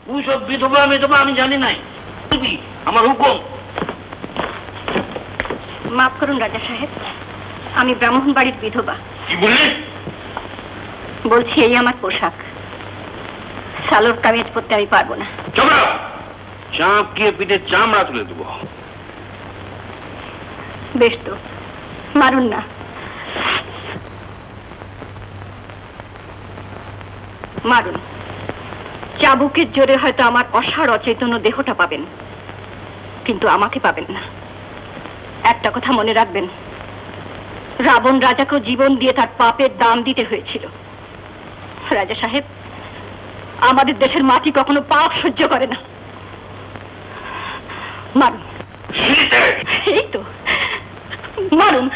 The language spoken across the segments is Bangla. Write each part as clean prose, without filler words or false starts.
তুই সব বিধবা বিধবা আমি জানি নাই, আমার হুকুম। মাফ করুন রাজা সাহেব, আমি ব্রাহ্মণ বাড়ির বিধবা। কি বললি? বলছি এই আমার পোশাক, সালোয়ার কামিজ পরতে আমি পারবো না। চাপ গিয়ে পিঠে চামড়া তুলে দেবো। বেশ তো, মারুন না। মারুন। চাবুকের জোরে হয়তো আমার অসাড় অচেতন দেহটা পাবেন, কিন্তু আমাকে পাবেন না। একটা কথা মনে রাখবেন, রাবণ রাজাকেও জীবন দিয়ে তার পাপের দাম দিতে হয়েছিল। রাজা সাহেব, আমাদের দেশের মাটি কখনো পাপ সহ্য করে না। মারুন। এই তো, মারুন।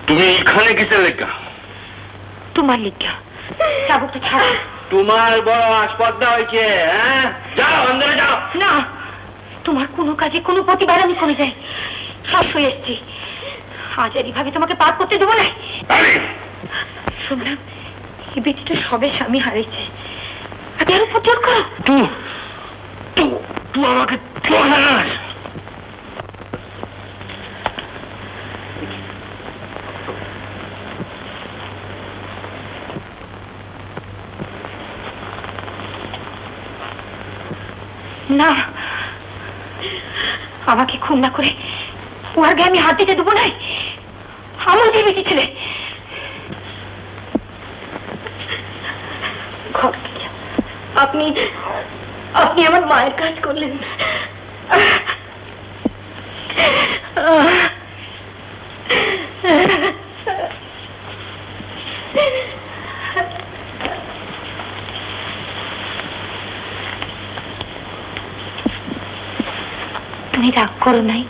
তুমি এখানে কিসের লেখা? তোমার লেখা। চাবুকটা ছাড়ো। তোমার বড় আসপর্দা হয়েছে। যাও অন্দরে যাও। না, তোমার কোনো কাজে কোনো প্রতিবার আমি কমে যাই। সব হয়ে এসছি, আজ আর এইভাবে তোমাকে পাপ করতে দেবো না। শুনলাম এই বেটিটা সবে স্বামী হারিয়েছে, আর এর উপর জোর করো। তুই আমাকে চোর জানাস? না, আমাকে খুন না করে ওর গায়ে আমি হাত দিতে দেবো না। আমার যে বেটি ছেলে। আপনি আপনি আমার মায়ের কাজ করলেন। তুমি রাগ করো নাই,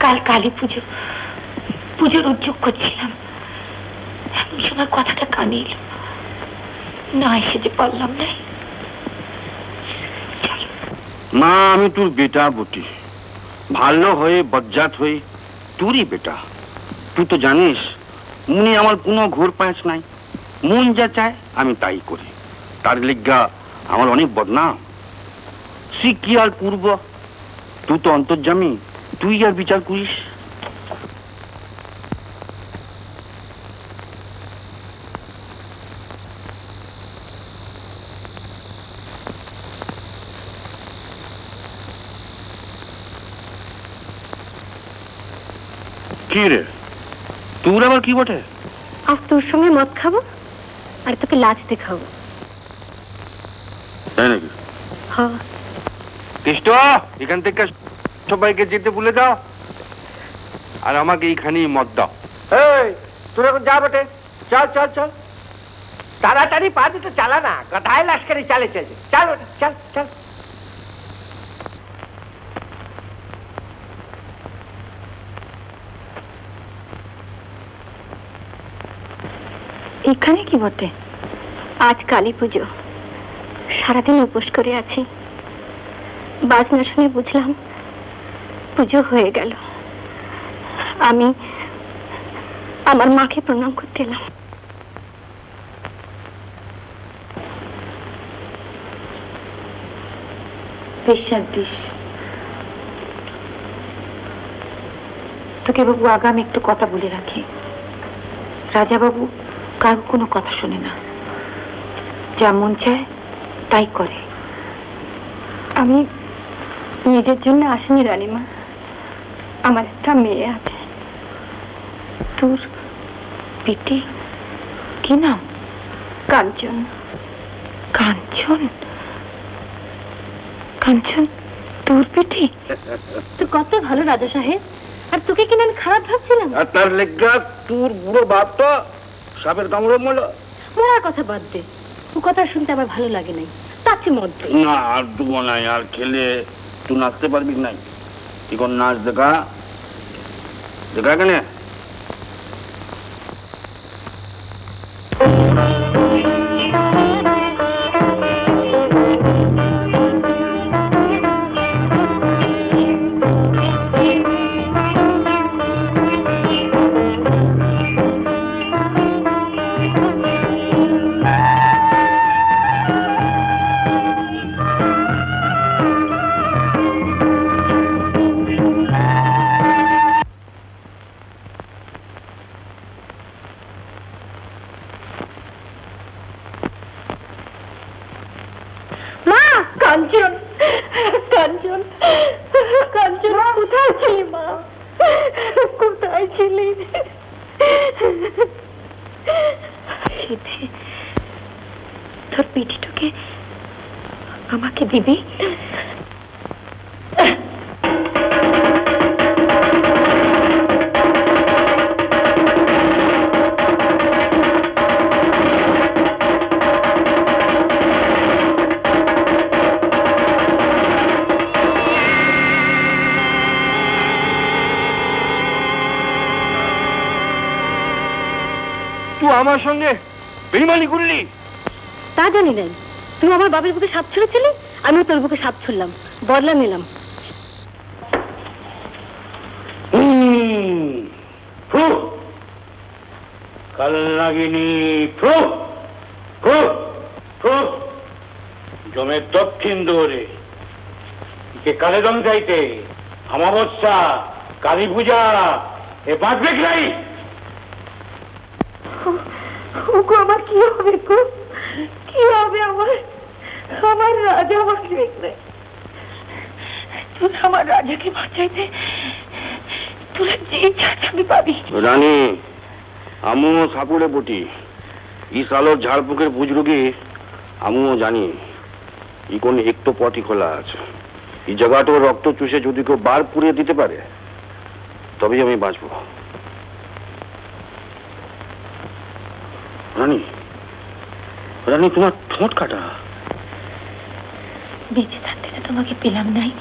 কাল কালী পুজো, পুজোর উদ্যোগ করছিলাম, এমন সময় কথাটা কানে এলো, না এসে যে পারলাম না। মা, আমি তোর বেটা বটি, ভালো হয়ে বজ্জাত হয়ে তোরই বেটা। তুই তো জানিস মনে আমার কোনো ঘোর পাঁচ নাই, মন যা চায় আমি তাই করি। তার লিগা আমার অনেক বদনাম। সে কি আর পূর্ব, তুই তো অন্তর্যামী, তুই আর বিচার করিস। কি রে, তোর আবার কি বটে? আজ তোর সঙ্গে মদ খাবো আর তোকে লাচ দেখাবো। তাই নাকি? হ্যাঁ। কৃষ্ণ, এখান থেকে সবাইকে যেতে ভুলে দাও, আর আমাকে এইখানেই মত দাও। এই, তোর এখন যা বটে, চল চল চল, তাড়াতাড়ি পা দিতে চালা না, গাধায় লাস্কারি চালে চলছে। চল বটে, চল চল। এখানে কি বটে? আজ কালী পুজো, সারাদিন উপোস করে আছি। বাজনা শুনে বুঝলাম পুজো হয়ে গেল। আমি আমার মাকে প্রণাম করতে এলাম। বিশ্বাস দিস তোকে বাবু, আগামী একটু কথা বলে রাখি। রাজা বাবু কারো কোনো কথা শোনে না, যা মন চায় তাই করে। আমি নিজের জন্য আসিনি রানীমা, আমার একটা মেয়ে আছে। তোর বেটি কি নাম? কাঞ্চন। কাঞ্চন? কাঞ্চন তোর বেটি? তো কত ভালো রাজা সাহেব, আর তোকে কিনা আমি খারাপ ভাবছিলাম। আর তার লেগা তোর বুড়ো বাপ তো সাপের কামড়ে মরল। মরার কথা বাদ দে, ও কথা শুনতে আমার ভালো লাগে নাই, তাচ্ছে মধ্যে। না, আর ডুবো নাই, আর খেলে তুই নাচতে পারবি নাই। তুই কোন নাচ দেখা, দেখা কেন? মা কোথায় ছিলি? শীতে তোর পিঠিটাকে আমাকে দিবি? তুই আমার সঙ্গে বেইমানি করলি? তা জানি নাই। তুই আমার বাবার বুকে সাপ ছুঁড়েছিলি, আমিও তোর বুকে সাপ ছুড়লাম, বদলা নিলাম। কালনাগিনী জমে দক্ষিণ দৌড়ে কালে দম চাইতে অমাবস্যা কালী পূজা এ বাঁচবে নাই। ওগো আমার কি হবে গো? কি হবে আমার? আমার রাজা বাঁচবে না। তুই আমার রাজাকে বাঁচাইতে তোরা যে চাকরি পাবি। রানী আমিও সাপুরে বটি, ই সালোর ঝাড়পুকের বুজরুগে আমিও জানি ই কোন একটু পটি খোলা আছে। এই জায়গাটা রক্ত চুষে যদি কেউ বার পুড়িয়ে দিতে পারে তবেই আমি বাঁচবো। রানী রানী তোমার ঠোঁট কাটা। বেঁচে থাকতে তো তোমাকে পেলাম নাই,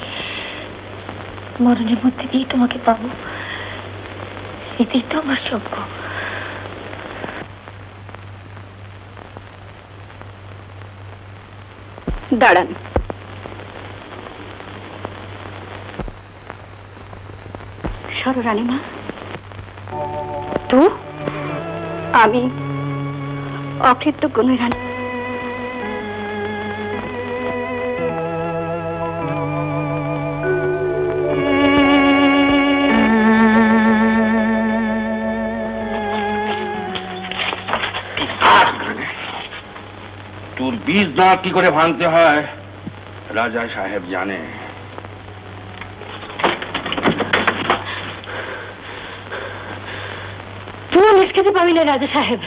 মরণের মধ্যে দিয়ে তোমাকে পাবো, এটাই তো আমার সৌভাগ্য। দাঁড়ান। সরো রানীমা। তো আমি অকৃতজ্ঞ রানী। তোর বীজ না কি করে ভাঙতে হয় রাজা সাহেব জানে। তুই নিষ্কৃতি পাবি না রাজা সাহেব,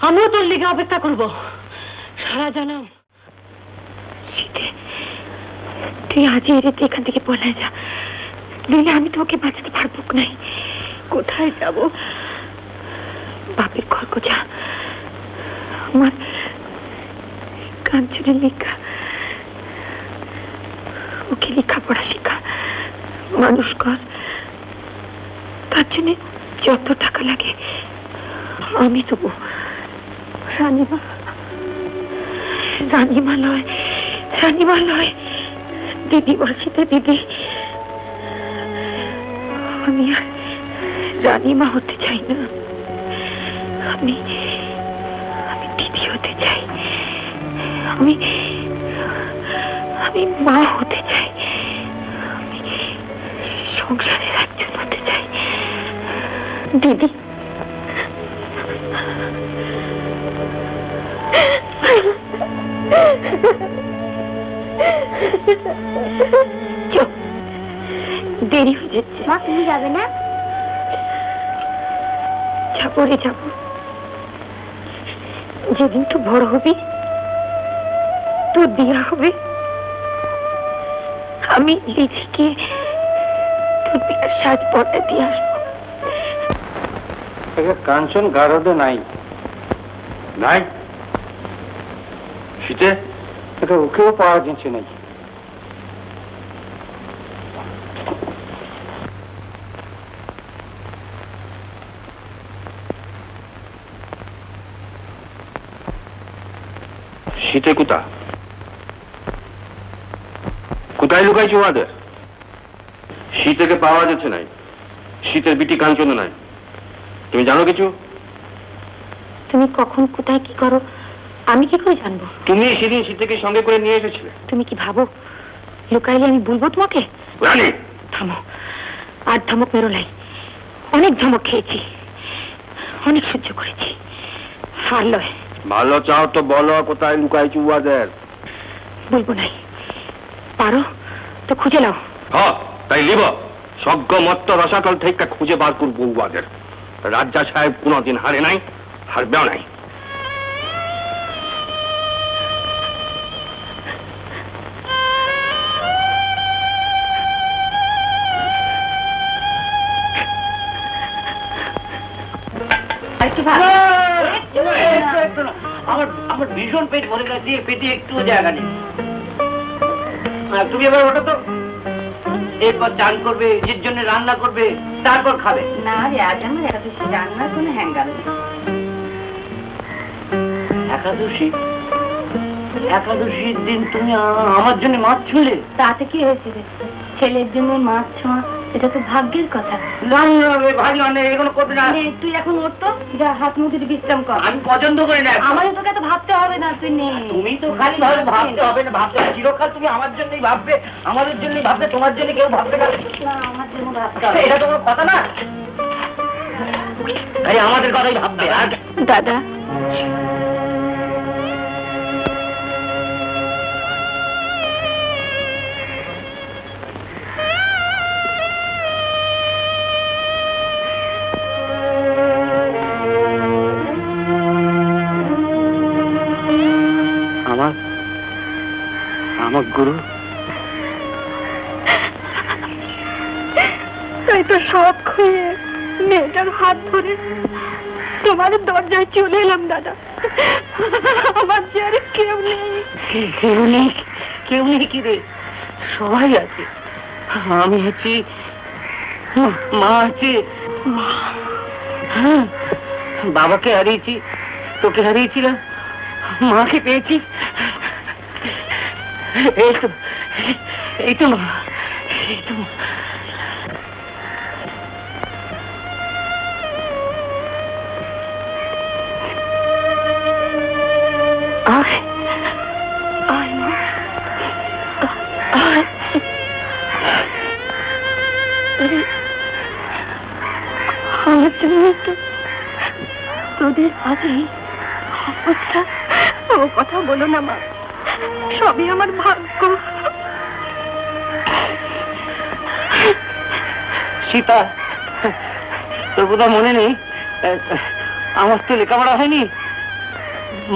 আমিও তোর লিগে অপেক্ষা করবো সারা জনম। তুই আজই এড়িয়ে এখান থেকে পলায় যা, নইলে আমি তোকে বাঁচাতে পারবো নাই। কোথায় যাব? বাপের ঘর কোজা, আমার কাঞ্চনের লেখা, ওকে লেখাপড়া শেখা, মানুষ কর। তার জন্য যত টাকা লাগে আমি দেবো। রানীমা, রানীমা নয়, রানীমা নয়, দিদি বলছিতে দিদি। আমি আর রানীমা হতে চাই না, আমি আমি দিদি হতে চাই, আমি আমি মা হতে চাই, আমি সংসারের একজন হতে চাই। দিদি, দেরি হয়ে যাচ্ছে। মা তুমি যাবে না? যাবো রে, যাবো। যেদিন তো বড় হবি, তোর বিয়া হবে, আমি লিজিকে তোর বিয়ার সাজ পর্দা দিয়ে আসবো। কাঞ্চন গারদে নাই নাই শীতে এটা ওকেও পাওয়া যাচ্ছে নাকি? শীতে কোথায় লুকাইছে ওদের? শীতেকে পাওয়া যাচ্ছে নাই, শীতের বিটি কাঞ্চন নাই। তুমি জানো কিছু? তুমি কখন কোথায় কি করো আমি কি করে জানবো? তুমি সেদিন শীতেকে সঙ্গে করে নিয়ে এসেছিলে। তুমি কি ভাবো লুকাইলে আমি বলবো তোমাকে? রানী থামো, আর ধমক মেরোলাই। অনেক ধমক খেয়েছি, অনেক সহ্য করেছি, আর লয়। ভালো চাও তো বলো কোথায় লুকাইছে ওদের। বলবো নাই, পারো তো খুঁজে নাও। হ্যাঁ তাই লিব, স্বর্গ মত্ত রসাতল থেকে খুঁজে বার করবো উহাদের। রাজা সাহেব কোনোদিন হারে নাই, হারবেও নাই। আমার ভীষণ পেট ভরে গেছে, পেটে একটু জায়গা নেই। তুমি এবার ওটা তো এরপর চান করবে, নিজের জন্য রান্না করবে, তারপর খাবে। না রে, আজ আমার একাদশী রান্নার কোনো হ্যাঙ্গাল নেই। একাদশী? একাদশীর দিন তুমি আমার জন্য মাছ ছুঁলে? তাতে কি হয়েছে রে? ছেলের জন্য মাছ ছোঁয়া, এটা তো ভাগ্যের কথা। না ভাই, অনেক এগুলো করবে না। তুই এখন উঠতো, যা হাত মুখ দিয়ে বিশ্রাম কর। আমি পছন্দ করি না। আমারও তোকে তো ভাবতে হবে না, তুই নে। তুমি তো খালি ভাবে ভাবতে হবে না, ভাবতে হবে চিরকাল তুমি আমার জন্যই ভাববে, আমাদের জন্যই ভাববে, তোমার জন্য কেউ ভাববে না। না, আমার জন্য ভাবতে হবে। এটা তো কোনো কথা না। আরে আমাদের কথাই ভাববে। আর দাদা, আমার গুরু তাই তো সব খুঁয়ে মেয়েটার হাত ধরে তোমার দরজায় চলে এলাম দাদা। আমার যে আর কেউ নেই। কেউ নেই? কেউ নেই কি রে? সবাই আছে। আমি আছি, মা আছে। হ্যাঁ, বাবাকে হারিয়েছি, তোকে হারিয়েছিলাম, মাকে পেয়েছি। এই তো মা, এই তো মা। আমার জন্য তোদের আগে অবস্থা। ও কথা বলো না মা, সবই আমার ভাগ্য। সীতা, তোর বোধহয় মনে নেই, আমার তো লেখাপড়া হয়নি।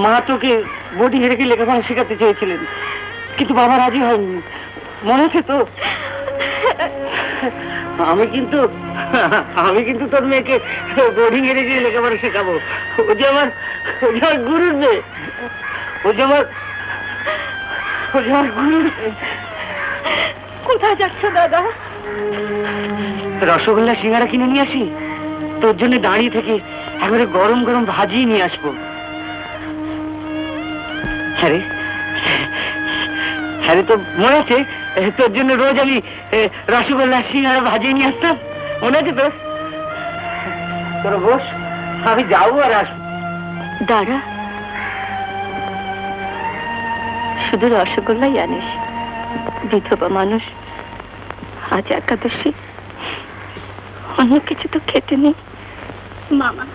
মা তোকে বোর্ডিং এ রেখে লেখাপড়া শেখাতে চেয়েছিলেন, কিন্তু বাবা রাজি হয়নি। মনে আছে তো? আমি কিন্তু তোর মেয়েকে বোর্ডিং এ রেখে লেখাপড়া শেখাবো। ও যে আমার গুরুর মেয়ে, ও যে আমার গুরুর। কোথায় যাচ্ছ দাদা? রসগোল্লা সিঙ্গারা কিনে নিয়ে আসি, তোর জন্য দাঁড়িয়ে থেকে একবারে গরম গরম ভাজিয়ে নিয়ে আসবো। হ্যাঁ রে, তো মনে আছে তোর জন্য রোজ আমি রসগোল্লা সিঙ্গারা ভাজিয়ে নিয়ে আসতাম? মনে আছে তোর? তোর বস, আমি যাবো আর আসবো। দাঁড়া, শুধু রসগোল্লাই আনিস? বিধবা মানুষ, আজ একাদশী, অন্য কিছু তো খেতে নেই। মামা,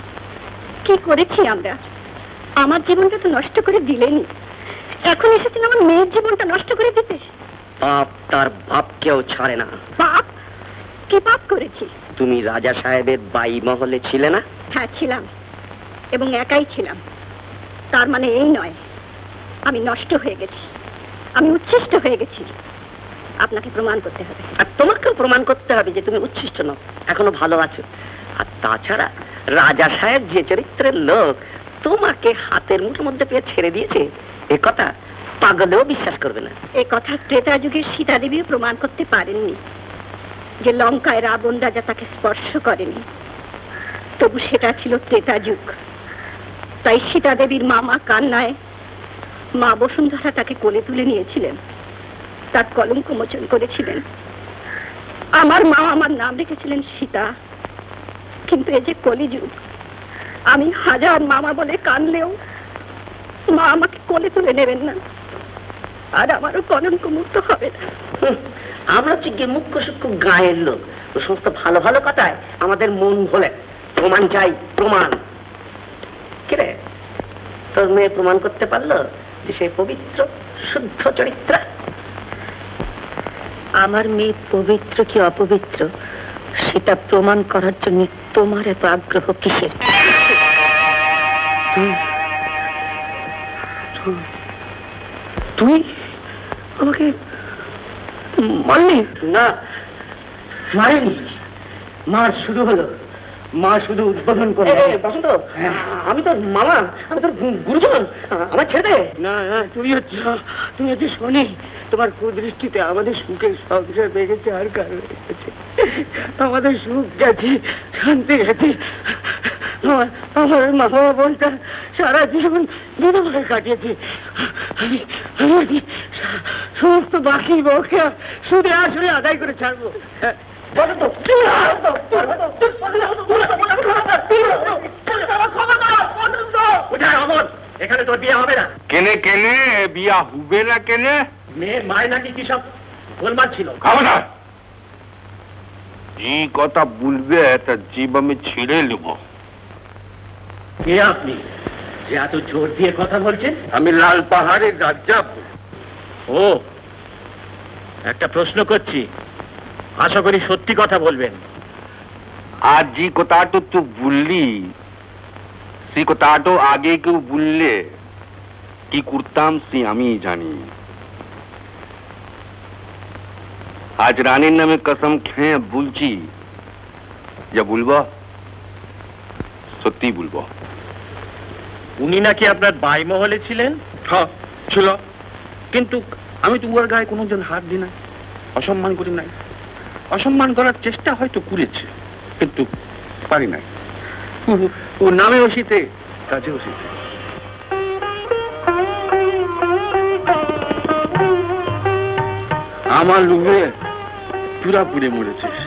কি করেছি আমরা? আমার জীবনটা তো নষ্ট করে দিলেনি, এখন এসেছেন আমার মেয়ের জীবনটা নষ্ট করে দিতে। পাপ তার বাপকেও ছাড়ে না। পাপ? কি পাপ করেছি? তুমি রাজা সাহেবের বাই মহলে ছিলে না? হ্যাঁ ছিলাম, এবং একাই ছিলাম। তার মানে এই নয় আমি নষ্ট হয়ে গেছি, আমি উচ্ছিষ্ট হয়ে গেছি। আপনাকে প্রমাণ করতে হবে। আর তোমাকেও প্রমাণ করতে হবে যে তুমি উচ্ছিষ্ট নও, এখনো ভালো আছো। আর তাছাড়া রাজা সাহেব যে চরিত্রের লোক, তোমাকে হাতের মুঠোর মধ্যে পেয়ে ছেড়ে দিয়েছে, এ কথা পাগলেও বিশ্বাস করবে না। এ কথা ত্রেতা যুগের সীতা দেবীও প্রমাণ করতে পারেননি, যে লঙ্কায় রাবণ রাজা তাকে স্পর্শ করেনি। তবু সেটা ছিল ত্রেতা যুগ। তাই সীতা দেবীর মামা কান্নায় মা বসুন্ধরা তাকে কোলে তুলে নিয়েছিলেন, তার কলঙ্ক মোচন করেছিলেন। আমার মা আমার নাম রেখেছিলেন সীতা। কিন্তু এই যে কলিযুগ, আমি হাজার মামা বলে কানলেও মা আমাকে কোলে তুলে নেবেন না, আর আমারও কলঙ্ক মুক্ত হবে না। আমরা হচ্ছে গিয়ে মুখ্য সূক্ষ্ম গায়ের লোক, ও সমস্ত ভালো ভালো কথায় আমাদের মন ভোলে। প্রমাণ চাই, প্রমাণ। কিরে, তোর মেয়ে প্রমাণ করতে পারলো যে সে পবিত্র, শুদ্ধ চরিত্র? আমার মেয়ে পবিত্র কি অপবিত্র সেটা প্রমাণ করার জন্য তোমার এত আগ্রহ কিসের? তুই আমাকে মারলি? না, মারেনি। মার শুরু হলো, মা শুধু উদ্বোধন করে। বসন্ত, আমি তোর মামা, আমি তোর গুরুজন, আমার ছেড়ে দে। না না, তুমি হচ্ছে শনি। তোমার কুদৃষ্টিতে আমাদের সুখের সংসার ভেঙেছে, আর কারণ আমাদের সুখ গেছে, শান্তি গেছে। আমার মা বাবা বলটা সারা জীবন বিধবায় কাটিয়েছে। আমি সমস্ত বাকি বকে সুদে আসলে আদায় করে ছাড়বো। এখানে তোর বিয়ে হবে না। কেনে কেনে বিয়া হবে না কেনে? মেয়ের মায় নাকি কি সব গোলমাল ছিল। খবরদার! এই কথা বলবে তা জীব আমি ছিঁড়ে নেব। কে আপনি যে এত জোর দিয়ে কথা বলছেন? আমি লাল পাহাড়ের রাজা। ও, একটা প্রশ্ন করছি, আশা করি সত্যি কথা বলবেন। আজ যে কথাটা তুই বললি সেই কথাটা আগে কেউ বললে কি করতাম সে আমি জানি। আজ রানীর নামে কসম খেয়ে বলছি, যা বলবো সত্যি বলবো। উনি নাকি আপনার বাইমহলে ছিলেন? হ্যাঁ ছিল, কিন্তু আমি তো উয়ার গায়ে কোনোদিন হাত দিই না, অসম্মান করি নাই। অসম্মান করার চেষ্টা হয়তো করেছে, কিন্তু পারি নাই। ও নামে ওসিতে, কাজে ওসিতে। আমার লোভে চূড়া পুড়ে মরেছিস।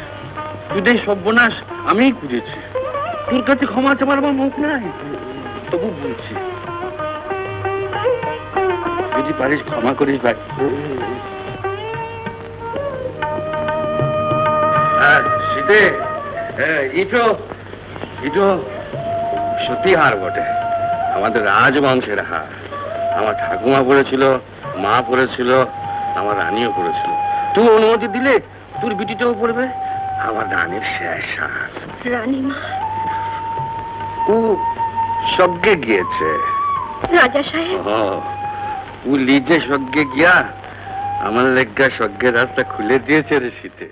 তোদের সর্বনাশ আমিই করেছি। তোর কাছে ক্ষমা চাবার আমার মুখ নাই, তবু বলছি যদি পারিস ক্ষমা করিস ভাই। শীতে ইটো ইটো সত্যি হার বটে, আমাদের রাজবংশের হার। আমার ঠাকুমা পড়েছিল, মা পড়েছিল, আমার রানীও পড়েছিল। তুই অনুমতি দিলে তোর বিটিটাও পড়বে। আমার রানীর শেষ হার। রানীমা, ও স্বর্গে গিয়েছে। রাজা সাহেব, ও নিজে স্বর্গে গিয়া আমার লেগা স্বর্গের রাস্তা খুলে দিয়েছে রে শীতে।